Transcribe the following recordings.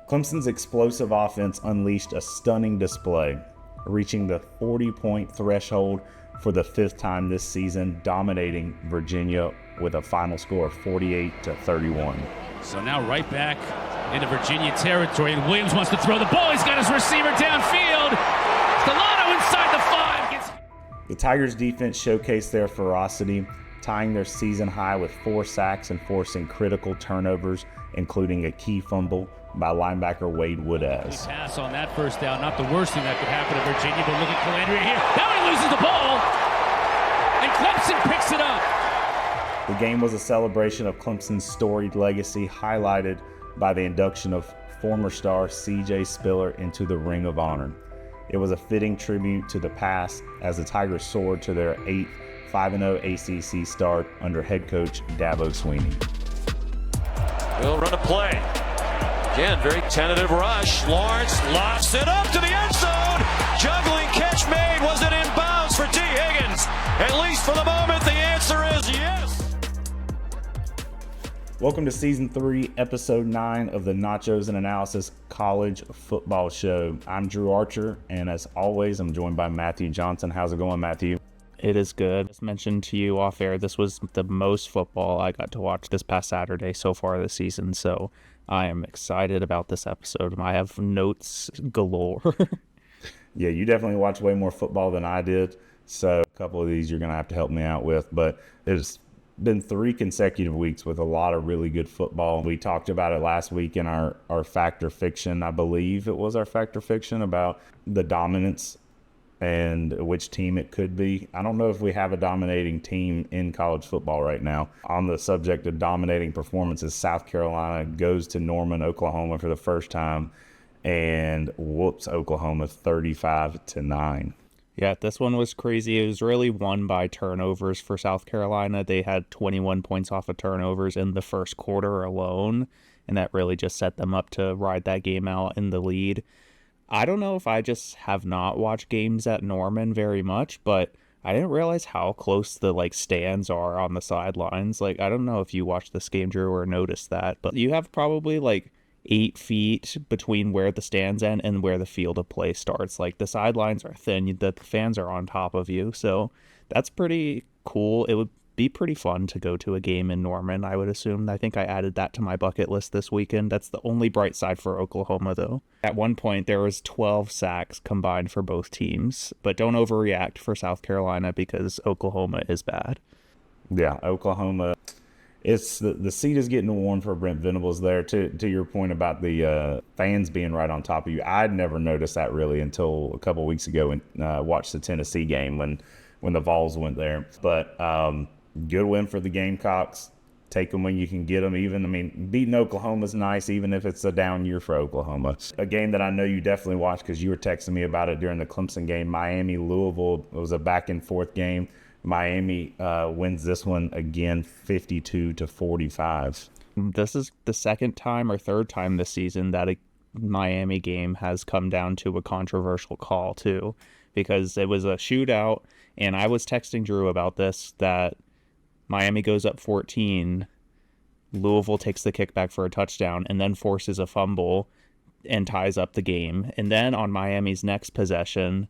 Clemson's explosive offense unleashed a stunning display, reaching the 40-point threshold for the 5th time this season, dominating Virginia with a final score of 48-31. So now right back into Virginia territory, and Williams wants to throw the ball. He's got his receiver downfield. Delano inside the 5. The Tigers' defense showcased their ferocity, tying their season high with 4 sacks and forcing critical turnovers, including a key fumble by linebacker Wade Woodaz. Pass on that first down, not the worst thing that could happen to Virginia, but look at Calandria here. Now he loses the ball, and Clemson picks it up. The game was a celebration of Clemson's storied legacy, highlighted by the induction of former star C.J. Spiller into the Ring of Honor. It was a fitting tribute to the past as the Tigers soared to their 8th 5-0 ACC start under head coach Dabo Swinney. Will run a play. Again, very tentative rush. Lawrence lofts it up to the end zone. Juggling catch made. Was it in bounds for T. Higgins? At least for the moment, the answer is yes. Welcome to Season 3, Episode 9 of the Nachos and Analysis College Football Show. I'm Drew Archer, and as always, I'm joined by Matthew Johnson. How's it going, Matthew? It is good. As mentioned to you off air, this was the most football I got to watch this past Saturday so far this season, so I am excited about this episode. I have notes galore. Yeah, you definitely watched way more football than I did, so a couple of these you're going to have to help me out with, but it's been 3 consecutive weeks with a lot of really good football. We talked about it last week in our Fact or Fiction. I believe it was our Fact or Fiction about the dominance and which team it could be. I don't know if we have a dominating team in college football right now. On the subject of dominating performances, South Carolina goes to Norman, Oklahoma for the first time and whoops Oklahoma 35-9. Yeah, this one was crazy. It was really won by turnovers for South Carolina. They had 21 points off of turnovers in the first quarter alone, and that really just set them up to ride that game out in the lead. I don't know if I just have not watched games at Norman very much, but I didn't realize how close the stands are on the sidelines. I don't know if you watched this game, Drew, or noticed that, but you have probably 8 feet between where the stands end and where the field of play starts. The sidelines are thin, the fans are on top of you, so that's pretty cool. It would be pretty fun to go to a game in Norman, I would assume. I think I added that to my bucket list this weekend. That's the only bright side for Oklahoma, though. At one point, there was 12 sacks combined for both teams, but don't overreact for South Carolina because Oklahoma is bad. Yeah, Oklahoma. It's the seat is getting warm for Brent Venables there. To your point about the fans being right on top of you, I'd never noticed that really until a couple of weeks ago and watched the Tennessee game when the Vols went there. But good win for the Gamecocks. Take them when you can get them. Beating Oklahoma's nice, even if it's a down year for Oklahoma. A game that I know you definitely watched because you were texting me about it during the Clemson game. Miami-Louisville, it was a back-and-forth game. Miami wins this one again, 52-45. This is the second time or third time this season that a Miami game has come down to a controversial call, too, because it was a shootout, and I was texting Drew about this, that Miami goes up 14, Louisville takes the kickback for a touchdown, and then forces a fumble and ties up the game. And then on Miami's next possession,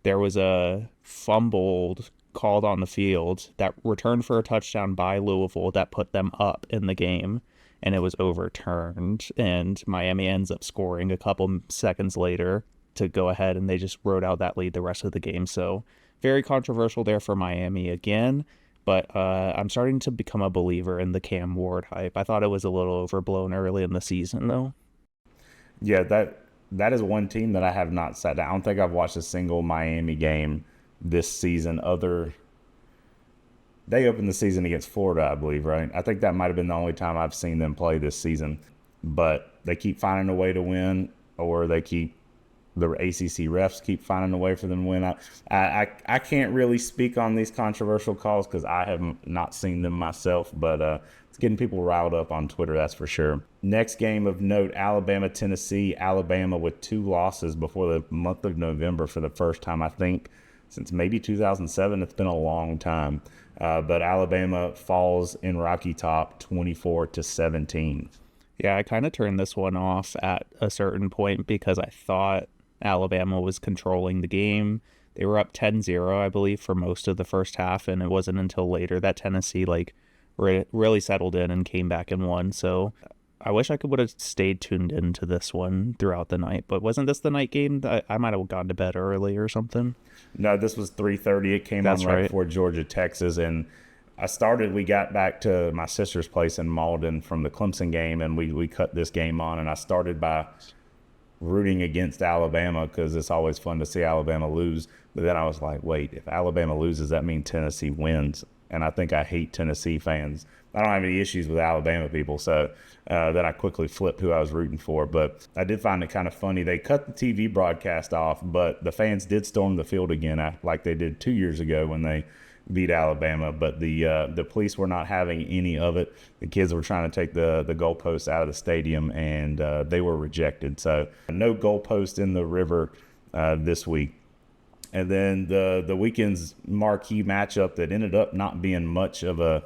there was a fumble called on the field that returned for a touchdown by Louisville that put them up in the game, and it was overturned, and Miami ends up scoring a couple seconds later to go ahead, and they just rode out that lead the rest of the game. So very controversial there for Miami again, but I'm starting to become a believer in the Cam Ward hype. I thought it was a little overblown early in the season, though. Yeah, that is one team that I have not sat down. I don't think I've watched a single Miami game this season. They opened the season against Florida, I believe, right? I think that might have been the only time I've seen them play this season. But they keep finding a way to win, or the ACC refs keep finding a way for them to win. I can't really speak on these controversial calls because I have not seen them myself, but it's getting people riled up on Twitter, that's for sure. Next game of note, Alabama-Tennessee. Alabama with 2 losses before the month of November for the first time, I think, since maybe 2007. It's been a long time. But Alabama falls in Rocky Top 24-17. Yeah, I kind of turned this one off at a certain point because I thought Alabama was controlling the game. They were up 10-0, I believe, for most of the first half, and it wasn't until later that Tennessee really settled in and came back and won. So I wish I would have stayed tuned into this one throughout the night. But wasn't this the night game? I might have gone to bed early or something. No, this was 3:30. It came on right before Georgia, Texas, and we got back to my sister's place in Malden from the Clemson game, and we cut this game on, and I started by rooting against Alabama because it's always fun to see Alabama lose. But then I was like, wait, if Alabama loses, that means Tennessee wins. And I think I hate Tennessee fans. I don't have any issues with Alabama people, so then I quickly flipped who I was rooting for. But I did find it kind of funny. They cut the TV broadcast off, but the fans did storm the field again, like they did 2 years ago when they beat Alabama. But the police were not having any of it. The kids were trying to take the goalposts out of the stadium, and they were rejected. So no goalpost in the river this week. And then the weekend's marquee matchup that ended up not being much of a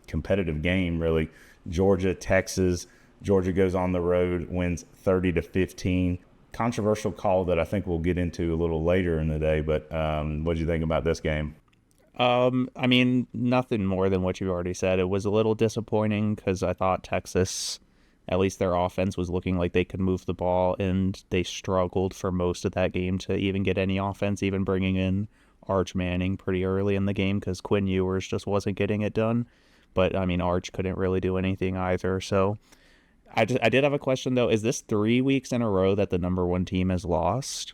competitive game, really. Georgia, Texas. Georgia goes on the road, wins 30-15. Controversial call that I think we'll get into a little later in the day. But what did you think about this game? I mean, nothing more than what you already said. It was a little disappointing because I thought Texas, at least their offense, was looking like they could move the ball, and they struggled for most of that game to even get any offense, even bringing in Arch Manning pretty early in the game because Quinn Ewers just wasn't getting it done. But, I mean, Arch couldn't really do anything either. So I did have a question, though. Is this 3 weeks in a row that the number one team has lost?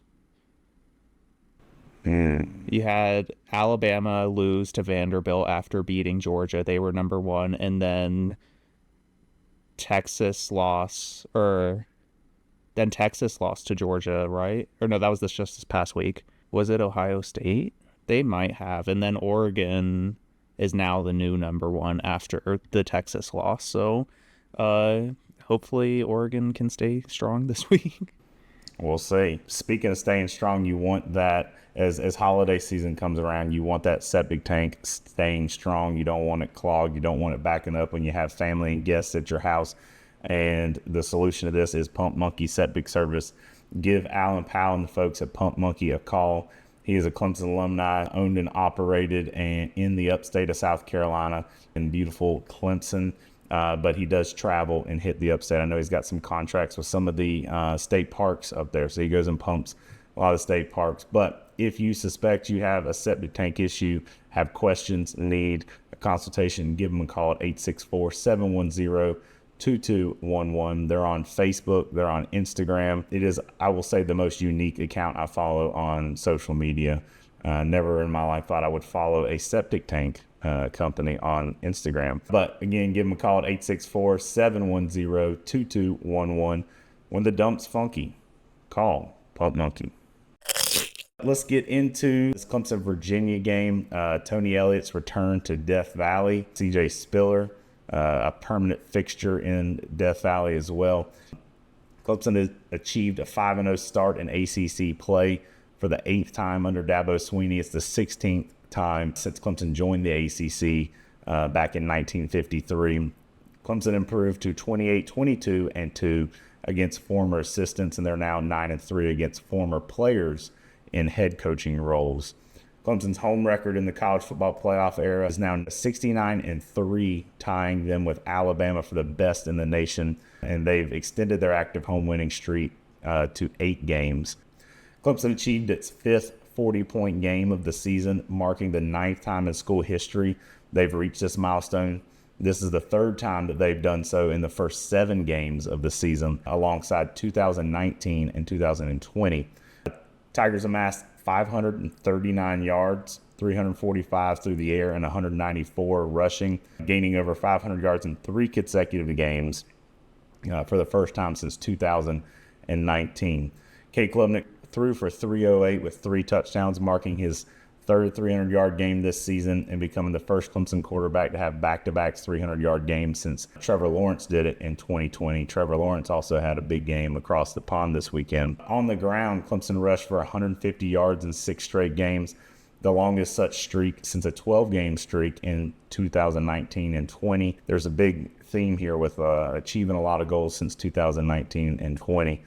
You had Alabama lose to Vanderbilt after beating Georgia. They were number one. And then Texas lost to Georgia, right? Or no, that was just this past week. Was it Ohio State? They might have. And then Oregon is now the new number one after the Texas loss. So hopefully Oregon can stay strong this week. We'll see. Speaking of staying strong, you want that as holiday season comes around, you want that septic tank staying strong. You don't want it clogged. You don't want it backing up when you have family and guests at your house. And the solution to this is Pump Monkey Septic Service. Give Alan Powell and the folks at Pump Monkey a call. He is a Clemson alumni, owned and operated and in the upstate of South Carolina in beautiful Clemson. But he does travel and hit the upstate. I know he's got some contracts with some of the state parks up there. So he goes and pumps a lot of state parks. But if you suspect you have a septic tank issue, have questions, need a consultation, give them a call at 864-710-2211. They're on Facebook. They're on Instagram. It is, I will say, the most unique account I follow on social media. Never in my life thought I would follow a septic tank company on Instagram. But again, give them a call at 864-710-2211. When the dump's funky, call Pump Monkey. Let's get into this Clemson Virginia game. Tony Elliott's return to Death Valley. CJ Spiller, a permanent fixture in Death Valley as well. Clemson has achieved a 5-0 start in ACC play for the 8th time under Dabo Swinney. It's the 16th time since Clemson joined the ACC back in 1953. Clemson improved to 28-22-2 against former assistants, and they're now 9-3 against former players in head coaching roles. Clemson's home record in the college football playoff era is now 69-3, tying them with Alabama for the best in the nation, and they've extended their active home winning streak to 8 games. Clemson achieved its 5th 40-point game of the season, marking the 9th time in school history they've reached this milestone. This is the 3rd time that they've done so in the first 7 games of the season, alongside 2019 and 2020. Tigers amassed 539 yards, 345 through the air, and 194 rushing, gaining over 500 yards in 3 consecutive games for the first time since 2019. Cade Klubnik threw for 308 with 3 touchdowns, marking his 3rd 300-yard game this season and becoming the first Clemson quarterback to have back-to-back 300-yard games since Trevor Lawrence did it in 2020. Trevor Lawrence also had a big game across the pond this weekend. On the ground, Clemson rushed for 150 yards in 6 straight games. the longest such streak since a 12-game streak in 2019 and 20. There's a big theme here with achieving a lot of goals since 2019 and 20.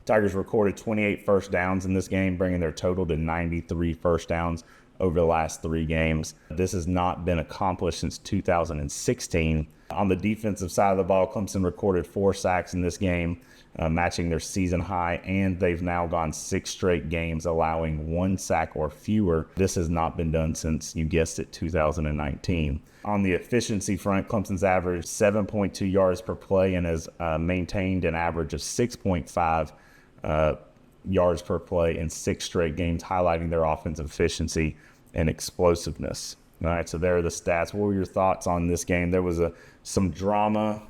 Tigers recorded 28 first downs in this game, bringing their total to 93 first downs over the last 3 games. This has not been accomplished since 2016. On the defensive side of the ball, Clemson recorded 4 sacks in this game, matching their season high, and they've now gone 6 straight games allowing 1 sack or fewer. This has not been done since, you guessed it, 2019. On the efficiency front, Clemson's averaged 7.2 yards per play and has maintained an average of 6.5 yards per play in 6 straight games, highlighting their offensive efficiency and explosiveness. All right, so there are the stats. What were your thoughts on this game? There was some drama,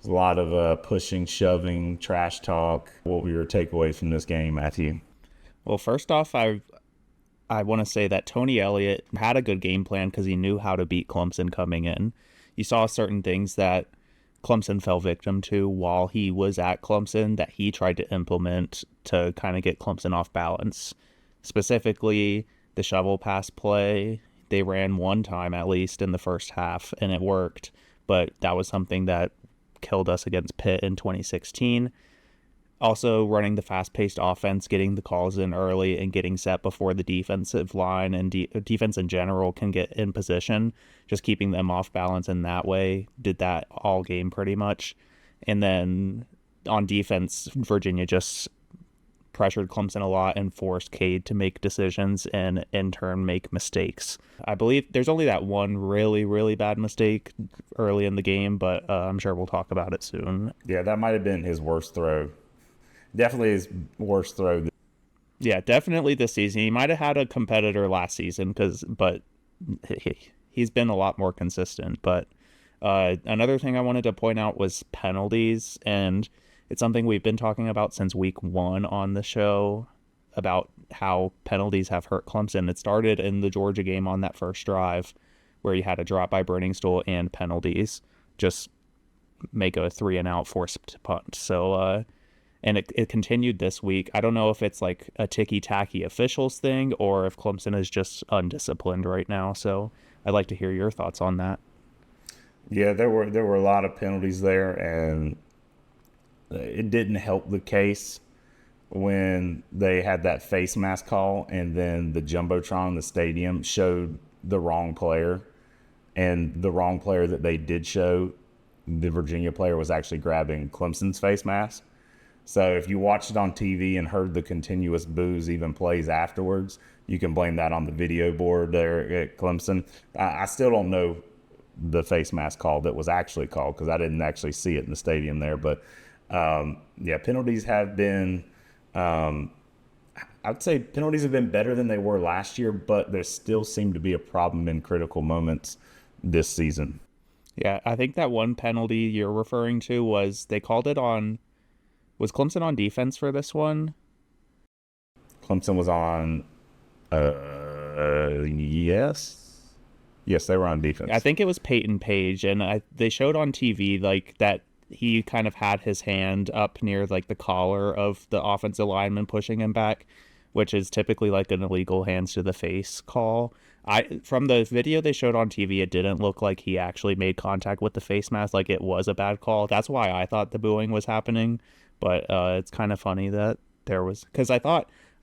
a lot of pushing, shoving, trash talk. What were your takeaways from this game, Matthew? Well, first off, I want to say that Tony Elliott had a good game plan because he knew how to beat Clemson coming in. You saw certain things that Clemson fell victim to while he was at Clemson that he tried to implement to kind of get Clemson off balance. Specifically, the shovel pass play. They ran one time at least in the first half, and it worked. But that was something that killed us against Pitt in 2016. Also, running the fast-paced offense, getting the calls in early and getting set before the defensive line and defense in general can get in position, just keeping them off balance in that way. Did that all game pretty much. And then on defense, Virginia just pressured Clemson a lot and forced Cade to make decisions and in turn make mistakes. I believe there's only that one really, really bad mistake early in the game, but I'm sure we'll talk about it soon. Yeah, that might have been his worst throw. Definitely his worst throw. Yeah, definitely this season. He might have had a competitor last season, but he's been a lot more consistent. But another thing I wanted to point out was penalties, and it's something we've been talking about since week 1 on the show about how penalties have hurt Clemson. It started in the Georgia game on that first drive where you had a drop by Briningstool and penalties. Just make a 3-and-out forced punt. So, and it continued this week. I don't know if it's like a ticky-tacky officials thing or if Clemson is just undisciplined right now. So I'd like to hear your thoughts on that. Yeah, there were a lot of penalties there, and it didn't help the case when they had that face mask call and then the Jumbotron in the stadium showed the wrong player, and the wrong player that they did show, the Virginia player, was actually grabbing Clemson's face mask. So if you watched it on TV and heard the continuous boos, even plays afterwards, you can blame that on the video board there at Clemson. I still don't know the face mask call that was actually called because I didn't actually see it in the stadium there. But, yeah, penalties have been I'd say penalties have been better than they were last year, but there still seem to be a problem in critical moments this season. Yeah, I think that one penalty you're referring to was they called it on. Was Clemson on defense for this one? Clemson was on, yes. Yes, they were on defense. I think it was Peyton Page, and they showed on TV like that he kind of had his hand up near like the collar of the offensive lineman pushing him back, which is typically like an illegal hands to the face call. From the video they showed on TV, it didn't look like he actually made contact with the face mask, like it was a bad call. That's why I thought the booing was happening. But it's kind of funny that there was, because I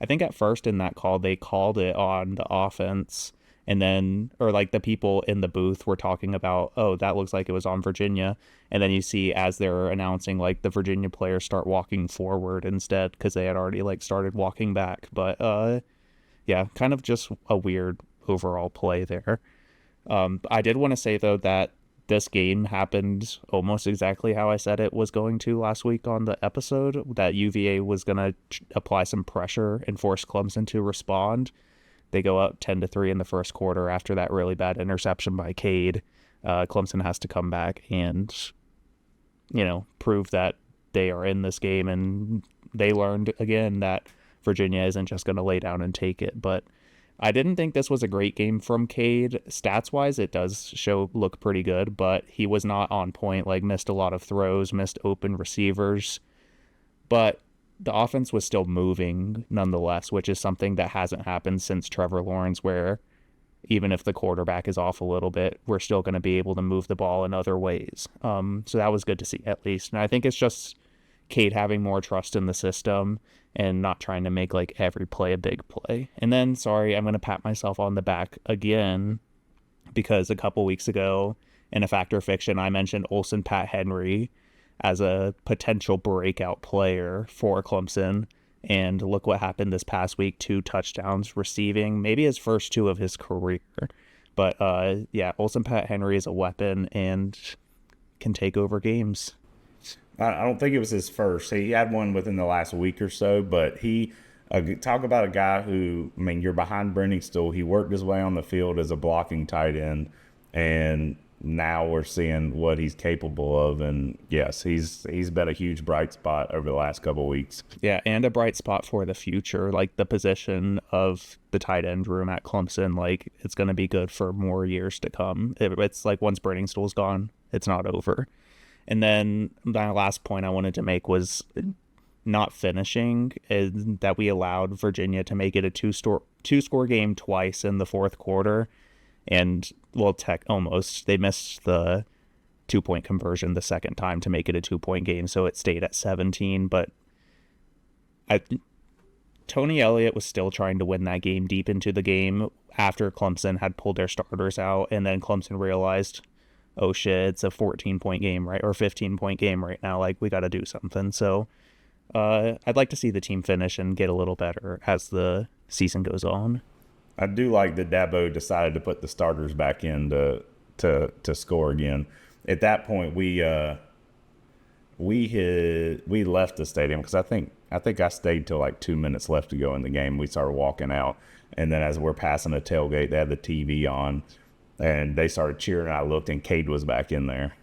think at first in that call, they called it on the offense, and then, or like the people in the booth were talking about, oh, that looks like it was on Virginia. And then you see as they're announcing, like the Virginia players start walking forward instead because they had already like started walking back. But yeah, kind of just a weird overall play there. I did want to say, though, that this game happened almost exactly how I said it was going to last week on the episode, that UVA was going to apply some pressure and force Clemson to respond. They go up 10-3 in the first quarter after that really bad interception by Cade. Clemson has to come back and, prove that they are in this game, and they learned again that Virginia isn't just going to lay down and take it. But I didn't think this was a great game from Cade. Stats-wise, it does look pretty good, but he was not on point, like missed a lot of throws, missed open receivers. But the offense was still moving nonetheless, which is something that hasn't happened since Trevor Lawrence, where even if the quarterback is off a little bit, we're still going to be able to move the ball in other ways. So that was good to see, at least. And I think it's just Cade having more trust in the system and not trying to make like every play a big play. And then, sorry, I'm going to pat myself on the back again, because a couple weeks ago in a Fact or Fiction, I mentioned Olsen Pat Henry as a potential breakout player for Clemson. And look what happened this past week, 2 touchdowns receiving, maybe his first 2 of his career. But yeah, Olsen Pat Henry is a weapon and can take over games. I don't think it was his first. He had one within the last week or so, but talk about a guy who, I mean, you're behind Brenningstool. He worked his way on the field as a blocking tight end, and now we're seeing what he's capable of. And yes, he's been a huge bright spot over the last couple of weeks. Yeah, and a bright spot for the future. Like the position of the tight end room at Clemson, like it's going to be good for more years to come. It's like once Brenningstool's gone, it's not over. And then my last point I wanted to make was not finishing, and that we allowed Virginia to make it a two-score game twice in the fourth quarter. And, well, almost. They missed the 2-point conversion the second time to make it a 2-point game, so it stayed at 17. But Tony Elliott was still trying to win that game deep into the game after Clemson had pulled their starters out, and then Clemson realized, oh shit, it's a 14-point game, right? Or 15-point game right now. Like, we got to do something. So I'd like to see the team finish and get a little better as the season goes on. I do like that Dabo decided to put the starters back in to score again. At that point, we left the stadium because I think I stayed till like 2 minutes left to go in the game. We started walking out, and then as we're passing the tailgate, they had the TV on, and they started cheering. And I looked, and Cade was back in there.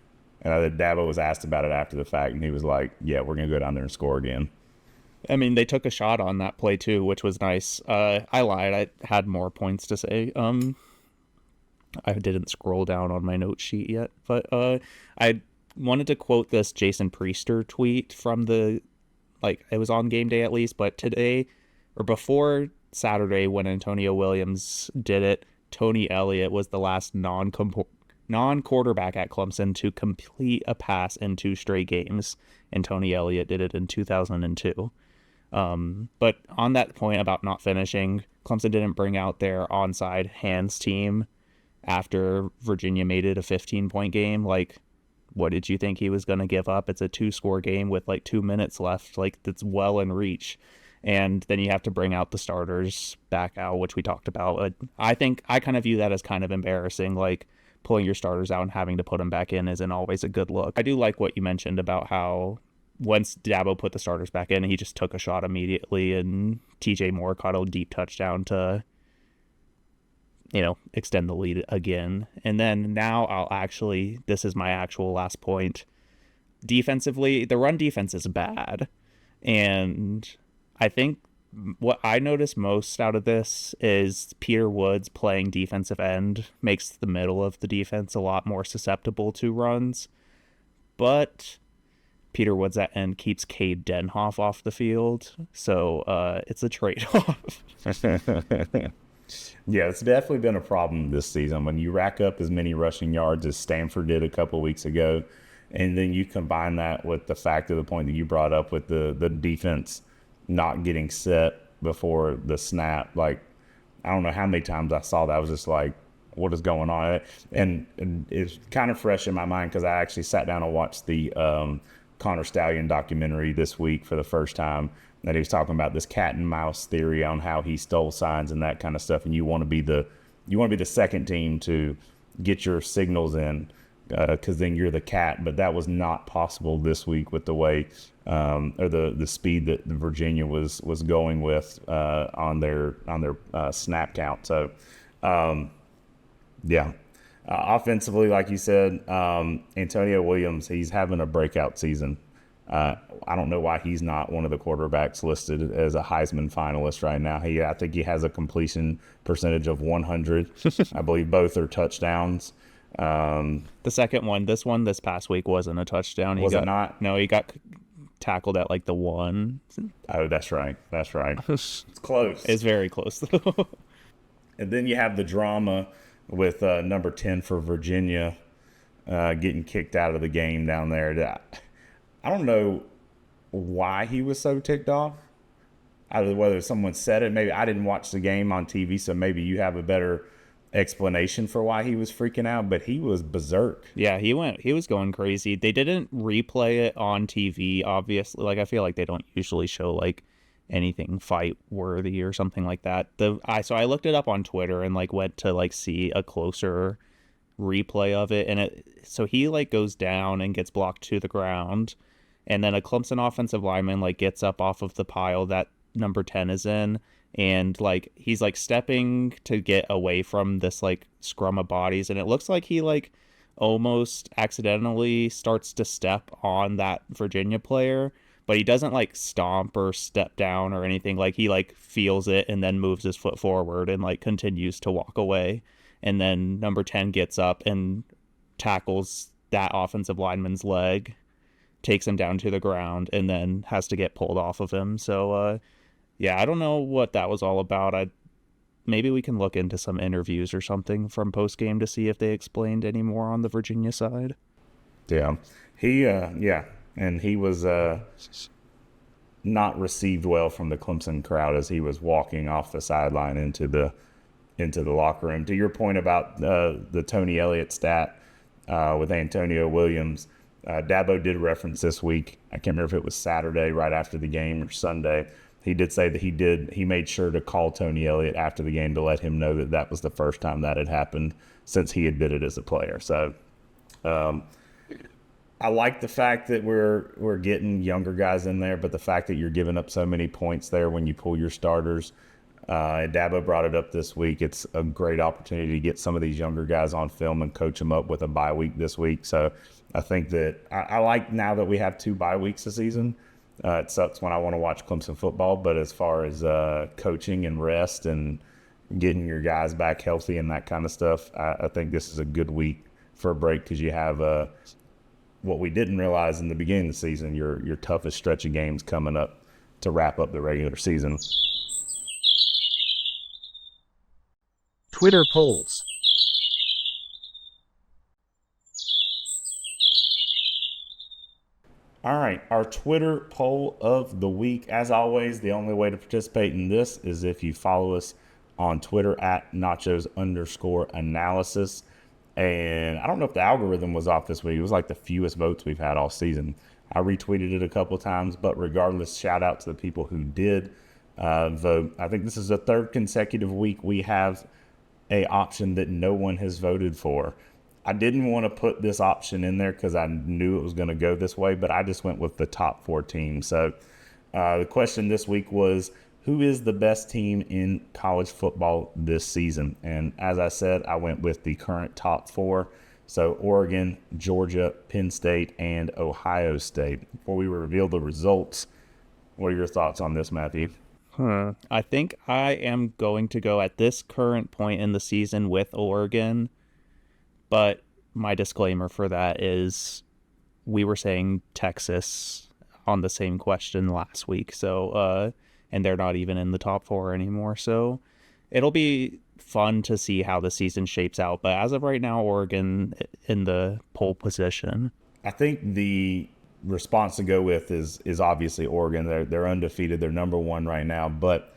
And Dabo was asked about it after the fact, and he was like, "Yeah, we're gonna go down there and score again." I mean, they took a shot on that play too, which was nice. I lied. I had more points to say. I didn't scroll down on my note sheet yet, but I wanted to quote this Jason Priester tweet from it was on game day at least, but today or before Saturday when Antonio Williams did it, Tony Elliott was the last non-quarterback at Clemson to complete a pass in 2 straight games, and Tony Elliott did it in 2002. But on that point about not finishing, Clemson didn't bring out their onside hands team after Virginia made it a 15-point game. Like, what did you think he was going to give up? It's a 2-score game with like 2 minutes left. Like, that's well in reach. And then you have to bring out the starters back out, which we talked about. I think I kind of view that as kind of embarrassing. Like, pulling your starters out and having to put them back in isn't always a good look. I do like what you mentioned about how once Dabo put the starters back in, he just took a shot immediately, and TJ Moore caught a deep touchdown to, extend the lead again. And then now this is my actual last point. Defensively, the run defense is bad. And I think what I notice most out of this is Peter Woods playing defensive end makes the middle of the defense a lot more susceptible to runs. But Peter Woods at end keeps Cade Denhoff off the field. So it's a trade-off. Yeah, it's definitely been a problem this season. When you rack up as many rushing yards as Stanford did a couple of weeks ago, and then you combine that with the fact of the point that you brought up with the defense not getting set before the snap. Like, I don't know how many times I saw that. I was just like, what is going on? And it's kind of fresh in my mind because I actually sat down and watched the Connor Stallion documentary this week for the first time. That he was talking about this cat and mouse theory on how he stole signs and that kind of stuff. And you want to be the second team to get your signals in because then you're the cat. But that was not possible this week with the way or the speed that Virginia was going with on their snap count. So offensively, like you said, Antonio Williams, he's having a breakout season. I don't know why he's not one of the quarterbacks listed as a Heisman finalist right now. I think he has a completion percentage of 100. I believe both are touchdowns. The second one, this past week wasn't a touchdown. Was it not? No, he got tackled at like the 1. Oh, that's right. It's close. It's very close though. And then you have the drama with number 10 for Virginia getting kicked out of the game down there. I don't know why he was so ticked off. Either whether someone said it, maybe I didn't watch the game on TV, so maybe you have a better explanation for why he was freaking out, but he was berserk. Yeah, he was going crazy. They didn't replay it on TV, obviously. Like, I feel like they don't usually show like anything fight worthy or something like that. So I looked it up on Twitter and like went to like see a closer replay of it, and so he like goes down and gets blocked to the ground, and then a Clemson offensive lineman like gets up off of the pile that number 10 is in, and like he's like stepping to get away from this like scrum of bodies, and it looks like he like almost accidentally starts to step on that Virginia player, but he doesn't like stomp or step down or anything. Like he like feels it and then moves his foot forward and like continues to walk away, and then number 10 gets up and tackles that offensive lineman's leg, takes him down to the ground, and then has to get pulled off of him. So yeah, I don't know what that was all about. Maybe we can look into some interviews or something from post game to see if they explained any more on the Virginia side. Yeah, and he was not received well from the Clemson crowd as he was walking off the sideline into the locker room. To your point about the Tony Elliott stat with Antonio Williams, Dabo did reference this week. I can't remember if it was Saturday right after the game or Sunday. He did say that he made sure to call Tony Elliott after the game to let him know that that was the first time that had happened since he had been it as a player. So I like the fact that we're getting younger guys in there, but the fact that you're giving up so many points there when you pull your starters, and Dabo brought it up this week, it's a great opportunity to get some of these younger guys on film and coach them up with a bye week this week. So I think that I like now that we have 2 bye weeks this season. It sucks when I want to watch Clemson football, but as far as coaching and rest and getting your guys back healthy and that kind of stuff, I think this is a good week for a break, because you have what we didn't realize in the beginning of the season, your toughest stretch of games coming up to wrap up the regular season. Twitter polls. All right, our Twitter poll of the week. As always, the only way to participate in this is if you follow us on Twitter at nachos_analysis. And I don't know if the algorithm was off this week. It was like the fewest votes we've had all season. I retweeted it a couple of times, but regardless, shout out to the people who did vote. I think this is the 3rd consecutive week we have a option that no one has voted for. I didn't want to put this option in there because I knew it was going to go this way, but I just went with the top 4 teams. So the question this week was, who is the best team in college football this season? And as I said, I went with the current top 4. So Oregon, Georgia, Penn State, and Ohio State. Before we reveal the results, what are your thoughts on this, Matthew? I think I am going to go at this current point in the season with Oregon. But my disclaimer for that is we were saying Texas on the same question last week. So, and they're not even in the top 4 anymore. So it'll be fun to see how the season shapes out. But as of right now, Oregon in the pole position. I think the response to go with is obviously Oregon. They're undefeated. They're number 1 right now. But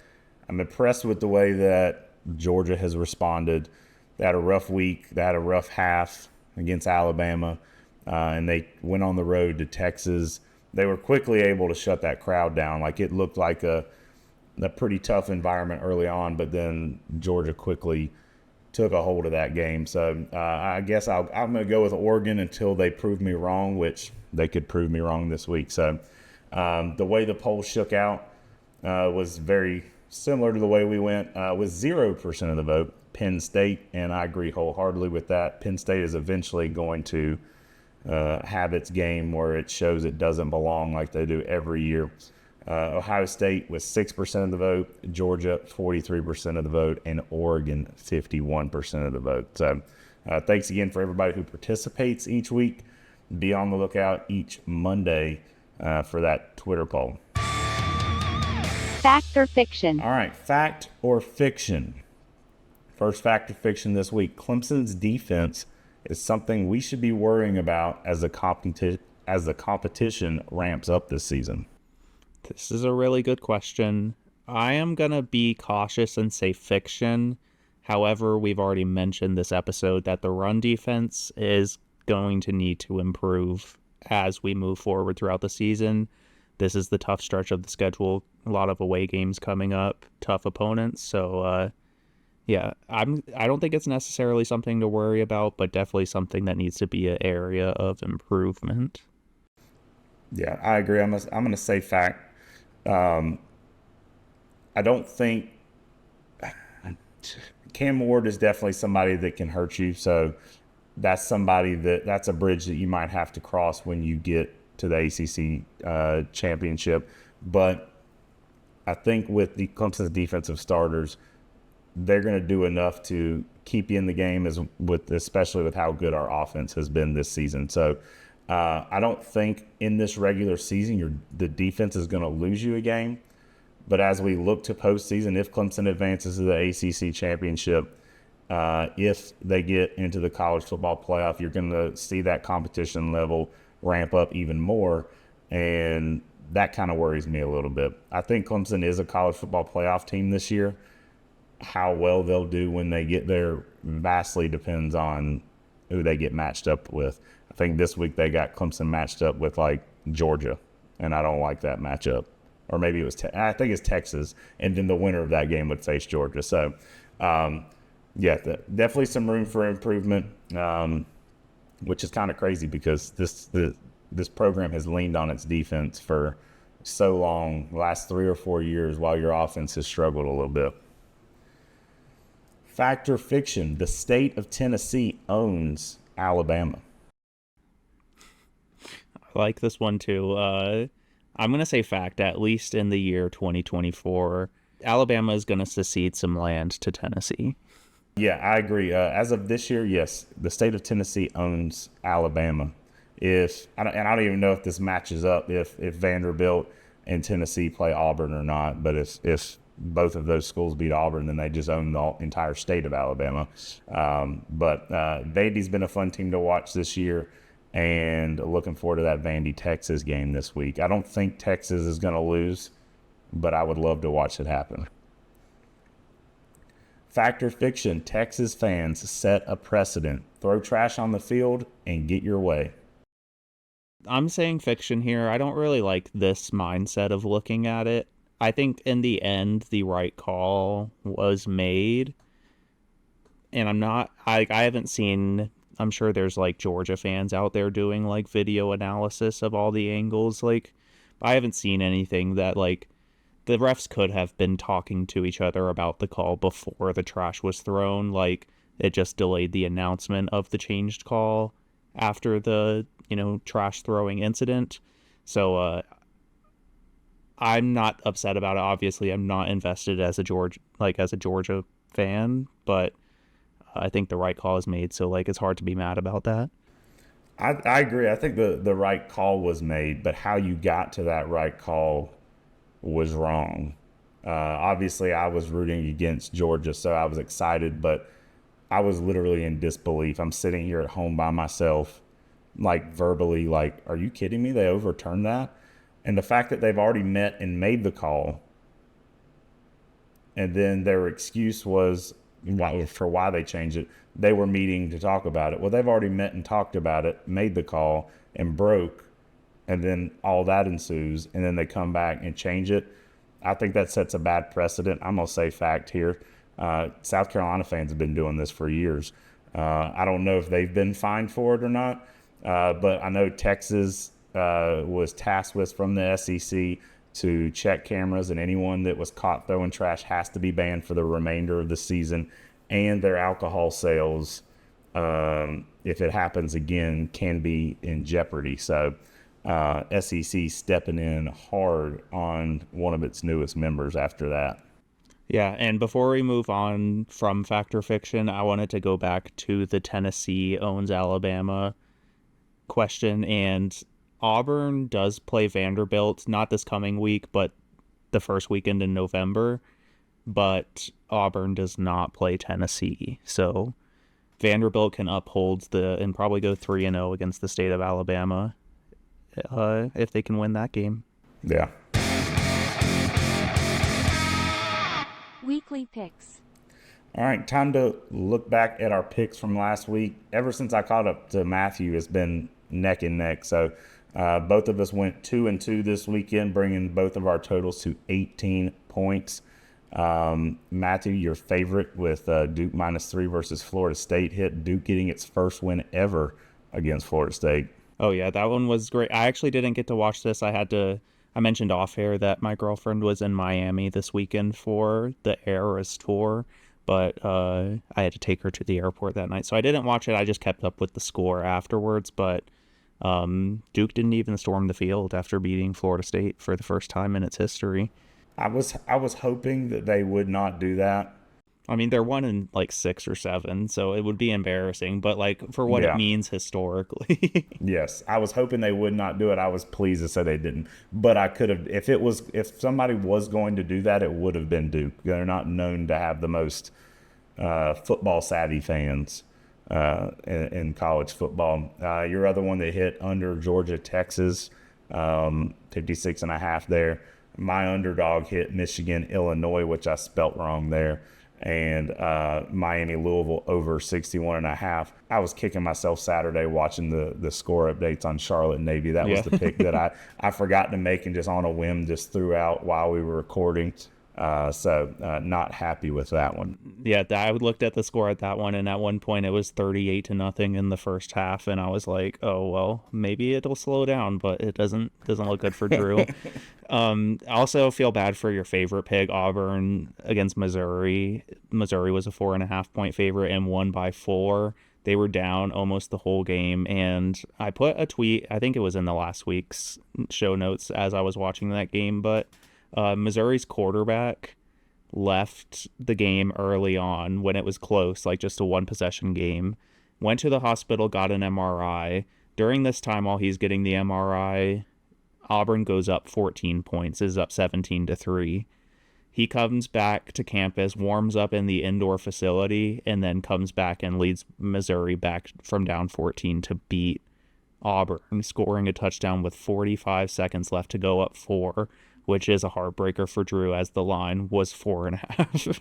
I'm impressed with the way that Georgia has responded. They had a rough week. They had a rough half against Alabama, and they went on the road to Texas. They were quickly able to shut that crowd down. Like, it looked like a pretty tough environment early on, but then Georgia quickly took a hold of that game. So I guess I'm going to go with Oregon until they prove me wrong, which they could prove me wrong this week. So the way the poll shook out was very similar to the way we went, with 0% of the vote. Penn State, and I agree wholeheartedly with that. Penn State is eventually going to have its game where it shows it doesn't belong like they do every year. Ohio State with 6% of the vote, Georgia 43% of the vote, and Oregon 51% of the vote. So thanks again for everybody who participates each week. Be on the lookout each Monday for that Twitter poll. Fact or fiction? All right, fact or fiction. First fact or fiction this week: Clemson's defense is something we should be worrying about as the competition ramps up this season. This is a really good question. I am going to be cautious and say fiction. However, we've already mentioned this episode that the run defense is going to need to improve as we move forward throughout the season. This is the tough stretch of the schedule. A lot of away games coming up, tough opponents. So, I don't think it's necessarily something to worry about, but definitely something that needs to be an area of improvement. Yeah, I agree. I'm going to say fact. I don't think Cam Ward is definitely somebody that can hurt you. So that's that's a bridge that you might have to cross when you get to the ACC championship. But I think with the Clemson's defensive starters, they're going to do enough to keep you in the game, especially with how good our offense has been this season. So I don't think in this regular season the defense is going to lose you a game. But as we look to postseason, if Clemson advances to the ACC championship, if they get into the college football playoff, you're going to see that competition level ramp up even more. And that kind of worries me a little bit. I think Clemson is a college football playoff team this year. How well they'll do when they get there vastly depends on who they get matched up with. I think this week they got Clemson matched up with Georgia, and I don't like that matchup. Or maybe it was I think it's Texas, and then the winner of that game would face Georgia. So, definitely some room for improvement, which is kind of crazy because this program has leaned on its defense for so long, last 3 or 4 years, while your offense has struggled a little bit. Fact or fiction: the state of Tennessee owns Alabama. I like this one too. I'm going to say fact. At least in the year 2024, Alabama is going to secede some land to Tennessee. Yeah, I agree. As of this year, yes, the state of Tennessee owns Alabama. I don't even know if this matches up if Vanderbilt and Tennessee play Auburn or not. But if both of those schools beat Auburn, then they just own the entire state of Alabama. But Vandy's been a fun team to watch this year, and looking forward to that Vandy-Texas game this week. I don't think Texas is going to lose, but I would love to watch it happen. Fact or fiction: Texas fans set a precedent. Throw trash on the field and get your way. I'm saying fiction here. I don't really like this mindset of looking at it. I think in the end, the right call was made. And I haven't seen, I'm sure there's Georgia fans out there doing video analysis of all the angles. I haven't seen anything that the refs could have been talking to each other about the call before the trash was thrown. It just delayed the announcement of the changed call after the, trash throwing incident. So, I'm not upset about it. Obviously, I'm not invested as a Georgia fan, but I think the right call is made. So it's hard to be mad about that. I agree. I think the right call was made, but how you got to that right call was wrong. Obviously, I was rooting against Georgia, so I was excited, but I was literally in disbelief. I'm sitting here at home by myself, verbally, are you kidding me? They overturned that? And the fact that they've already met and made the call, and then their excuse was for why they changed it, they were meeting to talk about it. Well, they've already met and talked about it, made the call, and broke, and then all that ensues, and then they come back and change it. I think that sets a bad precedent. I'm going to say fact here. South Carolina fans have been doing this for years. I don't know if they've been fined for it or not, but I know Texas was tasked with from the SEC to check cameras, and anyone that was caught throwing trash has to be banned for the remainder of the season, and their alcohol sales, if it happens again, can be in jeopardy. So SEC stepping in hard on one of its newest members after that. Yeah, and before we move on from fact or fiction, I wanted to go back to the Tennessee owns Alabama question. And Auburn does play Vanderbilt, not this coming week, but the first weekend in November. but Auburn does not play Tennessee. So Vanderbilt can uphold and probably go 3-0 against the state of Alabama if they can win that game. Yeah. Weekly picks. All right, time to look back at our picks from last week. Ever since I caught up to Matthew, it's been neck and neck. So both of us went 2-2 this weekend, bringing both of our totals to 18 points. Matthew, your favorite with Duke -3 versus Florida State hit. Duke getting its first win ever against Florida State. Oh, yeah, that one was great. I actually didn't get to watch this. I mentioned off air that my girlfriend was in Miami this weekend for the Eras tour, but I had to take her to the airport that night. So I didn't watch it. I just kept up with the score afterwards. But Duke didn't even storm the field after beating Florida State for the first time in its history. I was hoping that they would not do that. I mean, they're 1-6 or 7, so it would be embarrassing. But for what it means historically, yes, I was hoping they would not do it. I was pleased to say they didn't. But I could have, if somebody was going to do that, it would have been Duke. They're not known to have the most football savvy fans in college football. Your other one that hit under Georgia, Texas, 56.5 there. My underdog hit Michigan, Illinois, which I spelt wrong there. And Miami, Louisville over 61.5. I was kicking myself Saturday watching the score updates on Charlotte Navy. That was the pick that I forgot to make and just on a whim just threw out while we were recording. So not happy with that one. Yeah, I looked at the score at that one, and at one point it was 38-0 in the first half, and I was like, oh well, maybe it'll slow down, but it doesn't look good for Drew. I also feel bad for your favorite pick, Auburn against Missouri. Missouri was a 4.5 point favorite and won by 4. They were down almost the whole game, and I put a tweet, I think it was in the last week's show notes as I was watching that game, but Missouri's quarterback left the game early on when it was close, like just a 1-possession game, went to the hospital, got an MRI. During this time, while he's getting the MRI, Auburn goes up 14 points, is up 17-3. He comes back to campus, warms up in the indoor facility, and then comes back and leads Missouri back from down 14 to beat Auburn, scoring a touchdown with 45 seconds left to go up 4, which is a heartbreaker for Drew as the line was 4.5.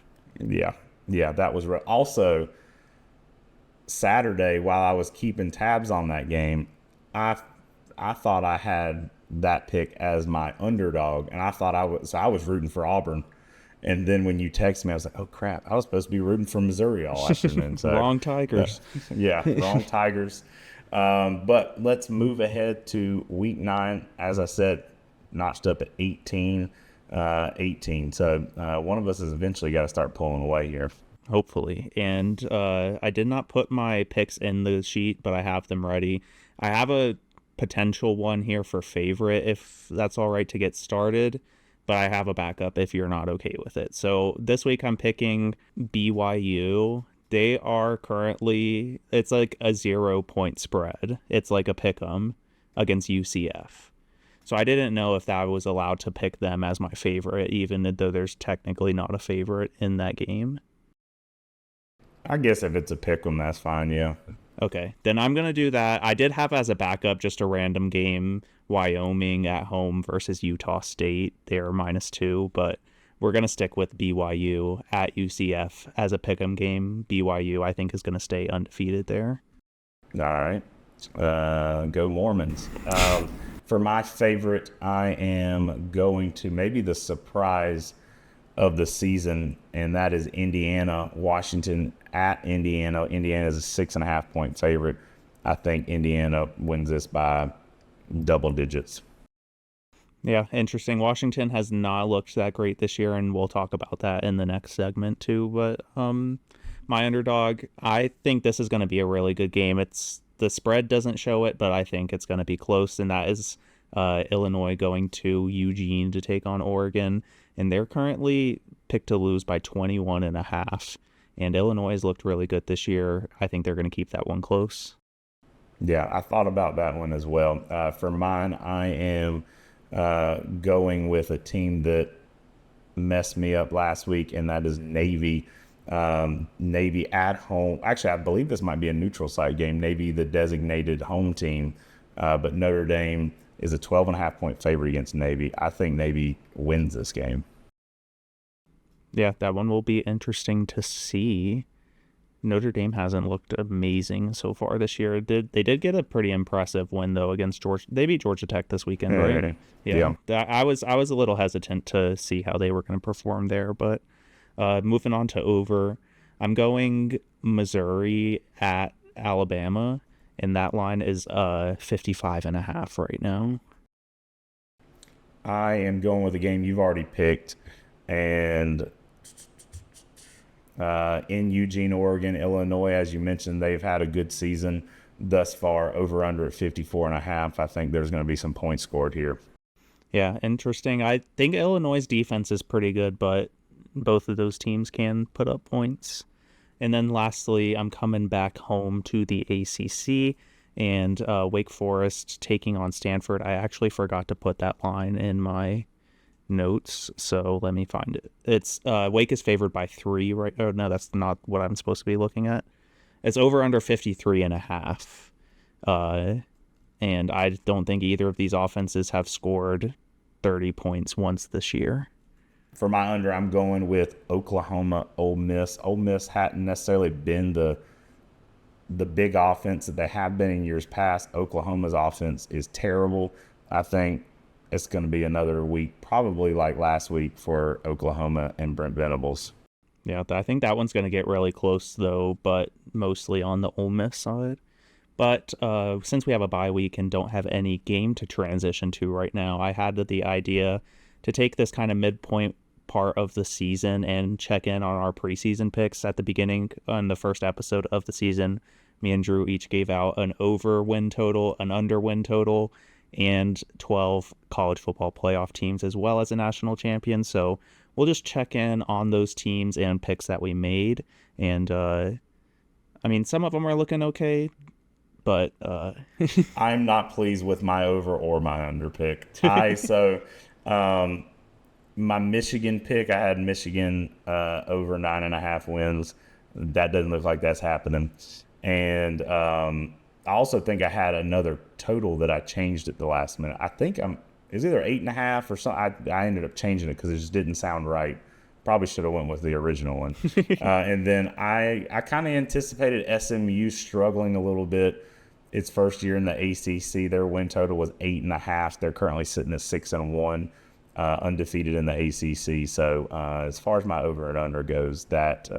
Yeah, that was right. Also, Saturday, while I was keeping tabs on that game, I thought I had that pick as my underdog, and I thought I was rooting for Auburn. And then when you text me, I was like, oh crap, I was supposed to be rooting for Missouri all afternoon. So, wrong Tigers. Wrong Tigers. But let's move ahead to week 9. As I said, notched up at 18. So one of us has eventually got to start pulling away here. Hopefully. And I did not put my picks in the sheet, but I have them ready. I have a potential one here for favorite, if that's all right to get started, but I have a backup if you're not okay with it. So this week I'm picking BYU. They are currently, it's like a 0-point spread. It's like a pick'em against UCF. So I didn't know if that was allowed to pick them as my favorite, even though there's technically not a favorite in that game. I guess if it's a pick'em, that's fine, yeah. Okay, then I'm going to do that. I did have as a backup just a random game, Wyoming at home versus Utah State. They're -2, but we're going to stick with BYU at UCF as a pick'em game. BYU, I think, is going to stay undefeated there. All right. Go Mormons. For my favorite, I am going to maybe the surprise of the season, and that is Indiana, Washington at Indiana. Indiana is a 6.5 point favorite. I think Indiana wins this by double digits. Yeah, interesting. Washington has not looked that great this year, and we'll talk about that in the next segment too. But my underdog, I think this is going to be a really good game. The spread doesn't show it, but I think it's going to be close, and that is Illinois going to Eugene to take on Oregon, and they're currently picked to lose by 21.5. And Illinois has looked really good this year. I think they're going to keep that one close. Yeah, I thought about that one as well. For mine, I am going with a team that messed me up last week, and that is Navy. Navy at home. Actually, I believe this might be a neutral site game. Navy, the designated home team, but Notre Dame is a 12.5-point favorite against Navy. I think Navy wins this game. Yeah, that one will be interesting to see. Notre Dame hasn't looked amazing so far this year. They did get a pretty impressive win though against Georgia. They beat Georgia Tech this weekend, right? Yeah. I was a little hesitant to see how they were going to perform there, but moving on to over, I'm going Missouri at Alabama, and that line is 55.5 right now. I am going with the game you've already picked, and in Eugene, Oregon, Illinois, as you mentioned, they've had a good season thus far. Over under at 54.5. I think there's going to be some points scored here. Yeah, interesting. I think Illinois' defense is pretty good, but both of those teams can put up points. And then lastly, I'm coming back home to the ACC and Wake Forest taking on Stanford. I actually forgot to put that line in my notes, so let me find it. It's Wake is favored by 3, right? Oh no, that's not what I'm supposed to be looking at. It's over under 53.5. And I don't think either of these offenses have scored 30 points once this year. For my under, I'm going with Oklahoma, Ole Miss. Ole Miss hadn't necessarily been the big offense that they have been in years past. Oklahoma's offense is terrible. I think it's going to be another week, probably like last week for Oklahoma and Brent Venables. Yeah, I think that one's going to get really close, though, but mostly on the Ole Miss side. But since we have a bye week and don't have any game to transition to right now, I had the idea to take this kind of midpoint part of the season and check in on our preseason picks at the beginning. On the first episode of the season, me and Drew each gave out an over win total, an under win total, and 12 college football playoff teams, as well as a national champion. So we'll just check in on those teams and picks that we made. And I mean, some of them are looking okay, but I'm not pleased with my over or my under pick. My Michigan pick, I had Michigan over 9.5 wins. That doesn't look like that's happening. And I also think I had another total that I changed at the last minute. I think it's either 8.5 or something. I ended up changing it because it just didn't sound right. Probably should have went with the original one. And then I kind of anticipated SMU struggling a little bit. Its first year in the ACC, their win total was 8.5. They're currently sitting at 6-1. Undefeated in the ACC. So as far as my over and under goes, that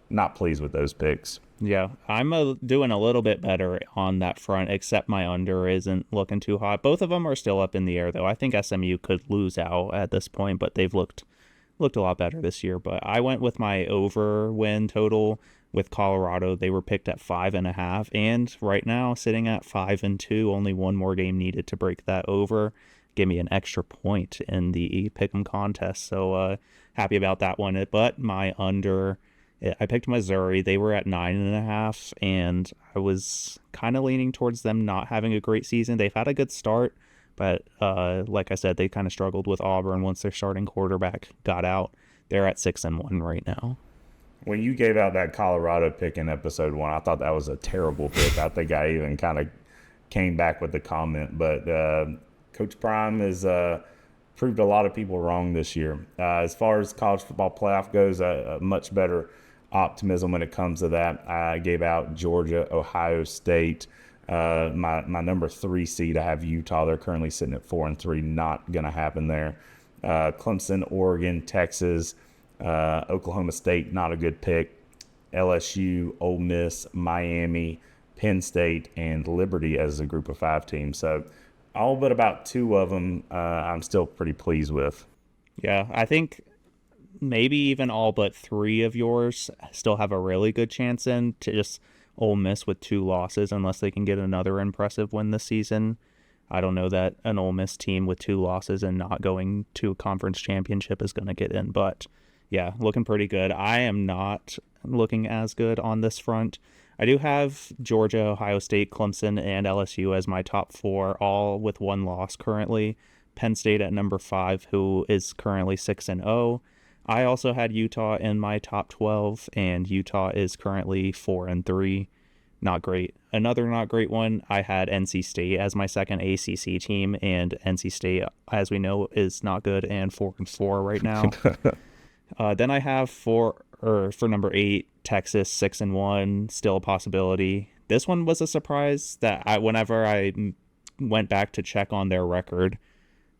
not pleased with those picks. Yeah, I'm doing a little bit better on that front, except my under isn't looking too hot. Both of them are still up in the air, though. I think SMU could lose out at this point, but they've looked a lot better this year. But I went with my over win total with Colorado. They were picked at 5.5, and right now sitting at 5-2. Only one more game needed to break that over. Give me an extra point in the pick'em contest. So happy about that one. But my under, I picked Missouri. They were at 9.5, and I was kind of leaning towards them not having a great season. They've had a good start, but like I said, they kind of struggled with Auburn once their starting quarterback got out. They're at 6-1 right now. When you gave out that Colorado pick in episode 1, I thought that was a terrible pick. I think I even kind of came back with the comment, but Coach Prime has proved a lot of people wrong this year. As far as college football playoff goes, a much better optimism when it comes to that. I gave out Georgia, Ohio State. My number 3 seed, I have Utah. They're currently sitting at 4-3. Not going to happen there. Clemson, Oregon, Texas, Oklahoma State, not a good pick. LSU, Ole Miss, Miami, Penn State, and Liberty as a group of 5 teams. So all but about 2 of them I'm still pretty pleased with. Yeah, I think maybe even all but 3 of yours still have a really good chance in to just Ole Miss with 2 losses unless they can get another impressive win this season. I don't know that an Ole Miss team with 2 losses and not going to a conference championship is going to get in. But yeah, looking pretty good. I am not looking as good on this front. I do have Georgia, Ohio State, Clemson, and LSU as my top 4, all with 1 loss currently. Penn State at number 5, who is currently 6-0. I also had Utah in my top 12, and Utah is currently 4-3. Not great. Another not great one, I had NC State as my second ACC team, and NC State, as we know, is not good and 4-4 right now. Then I have for number 8, Texas 6-1, still a possibility. This one was a surprise that whenever I went back to check on their record,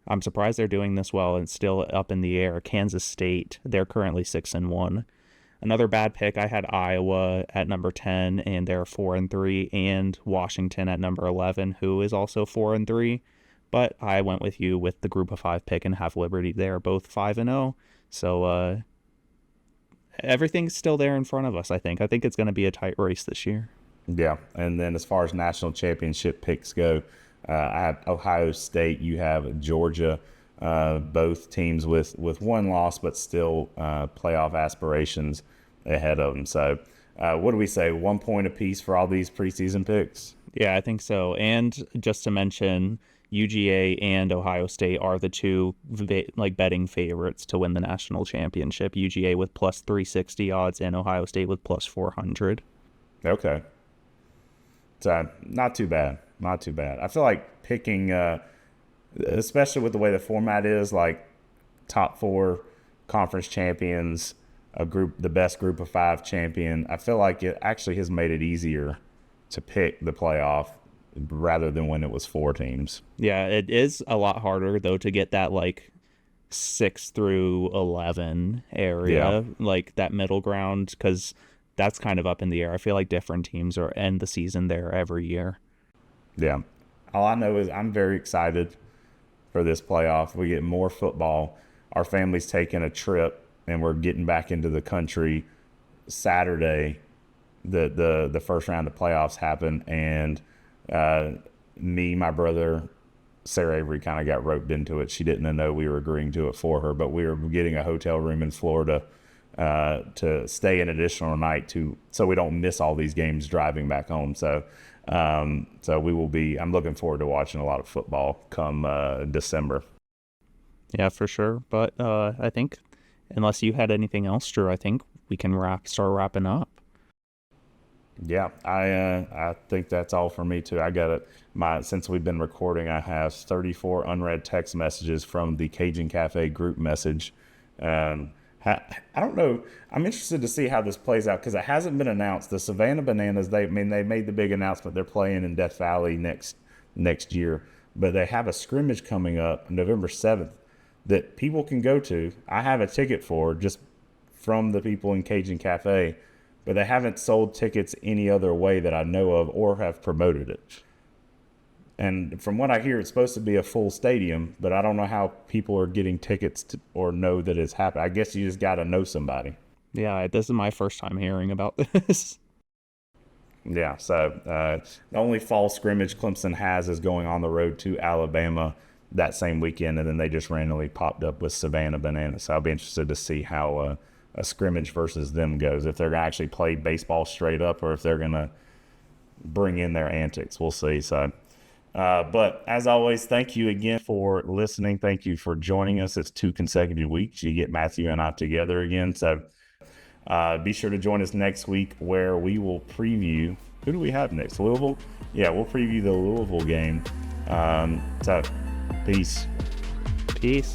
I'm surprised they're doing this well and still up in the air. Kansas State, they're currently 6-1. Another bad pick, I had Iowa at number 10, and they're 4-3, and Washington at number 11, who is also 4-3. But I went with you with the group of 5 pick and have Liberty there, both 5-0. So everything's still there in front of us, I think. I think it's going to be a tight race this year. Yeah, and then as far as national championship picks go, I have Ohio State, you have Georgia, both teams with one loss, but still playoff aspirations ahead of them. So what do we say, 1 point apiece for all these preseason picks? Yeah, I think so. And just to mention, UGA and Ohio State are the two betting favorites to win the national championship. UGA with plus 360 odds and Ohio State with plus 400. Okay. So not too bad. Not too bad. I feel like picking, especially with the way the format is, like top 4 conference champions, the best group of 5 champion, I feel like it actually has made it easier to pick the playoff rather than when it was 4 teams. Yeah, it is a lot harder, though, to get that, 6 through 11 area, that middle ground, because that's kind of up in the air. I feel like different teams end the season there every year. Yeah. All I know is I'm very excited for this playoff. We get more football. Our family's taking a trip, and we're getting back into the country Saturday. The first round of playoffs happen, and me, my brother, Sarah Avery kind of got roped into it. She didn't know we were agreeing to it for her, but we were getting a hotel room in Florida to stay an additional night so we don't miss all these games driving back home. So we will be. I'm looking forward to watching a lot of football come December. Yeah, for sure. But I think, unless you had anything else, Drew, I think we can start wrapping up. Yeah, I think that's all for me too. I got it. Since we've been recording, I have 34 unread text messages from the Cajun Cafe group message. I don't know. I'm interested to see how this plays out because it hasn't been announced. The Savannah Bananas, they made the big announcement they're playing in Death Valley next year, but they have a scrimmage coming up November 7th that people can go to. I have a ticket for just from the people in Cajun Cafe, but they haven't sold tickets any other way that I know of or have promoted it. And from what I hear, it's supposed to be a full stadium, but I don't know how people are getting tickets or know that it's happening. I guess you just got to know somebody. Yeah, this is my first time hearing about this. Yeah, so the only fall scrimmage Clemson has is going on the road to Alabama that same weekend, and then they just randomly popped up with Savannah Bananas. So I'll be interested to see how a scrimmage versus them goes, if they're going to actually play baseball straight up or if they're going to bring in their antics. We'll see. So. But as always, thank you again for listening. Thank you for joining us. It's 2 consecutive weeks. You get Matthew and I together again. So be sure to join us next week where we will preview. Who do we have next? Louisville? Yeah, we'll preview the Louisville game. So peace. Peace.